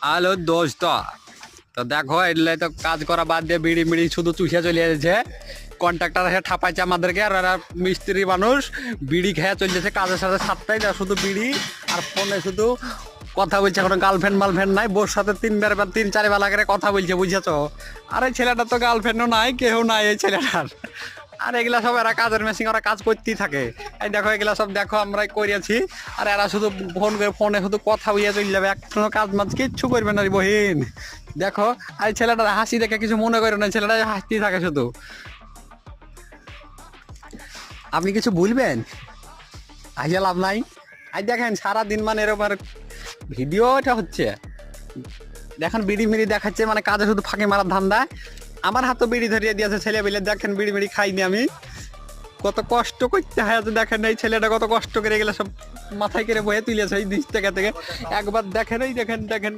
Hello দোস্ত, তো দেখো এলে তো কাজ করা বাদ দিয়ে বিড়ি মিড়ি শুধু চুষে চলে যাচ্ছে। কন্ট্রাক্টর এসে ঠাপাইছে আমাদেরকে, আর এরা মিস্ত্রি মানুষ বিড়ি খেয়ে চলে যাচ্ছে কাজের সাথে সাতটাই না, শুধু বিড়ি আর ফোনে শুধু কথা বলছে। কোনো গার্লফ্রেন্ড মালফ্রেন্ড নাই, বোর সাথে তিন চার বেলা করে কথা বলছে, বুঝেছো? আর এই ছেলেটার তো গার্লফ্রেন্ডও নাই, কেউ নাই এই ছেলেটার। আর এগুলা সব এরা কাজের মেশিন, ওরা কাজ করতেই থাকে। এই দেখো এগুলা সব দেখো আমরাই করিয়াছি, আর এরা শুধু ফোন করে ফোনে শুধু কথা বইয়া চলে যাবে, কোনো কাজ মাজ কিচ্ছু করবে না রে বহিন। দেখো আর এই ছেলেটার হাসি দেখে কিছু মনে করো না, ছেলেটা হাসতেই থাকে শুধু। আপনি কিছু বলবেন? আইয়া লাভ নাই। আই দেখেন সারাদিন মানে এরকম আর ভিডিওটা হচ্ছে, দেখেন বিড়ি মিড়ি দেখাচ্ছে, মানে কাজে শুধু ফাঁকি মারার ধান্দা। আমার হাতে বিড়ি ধরিয়ে দিয়েছে ছেলে বেলে, দেখেন বিড়ি মিড়ি খাইনি আমি, কত কষ্ট করতে হয়। দেখেন এই ছেলেটা কত কষ্ট করে গেলে সব মাথায় করে বয়ে তুলেছে এই 20 টাকা থেকে। একবার দেখেন, এই দেখেন দেখেন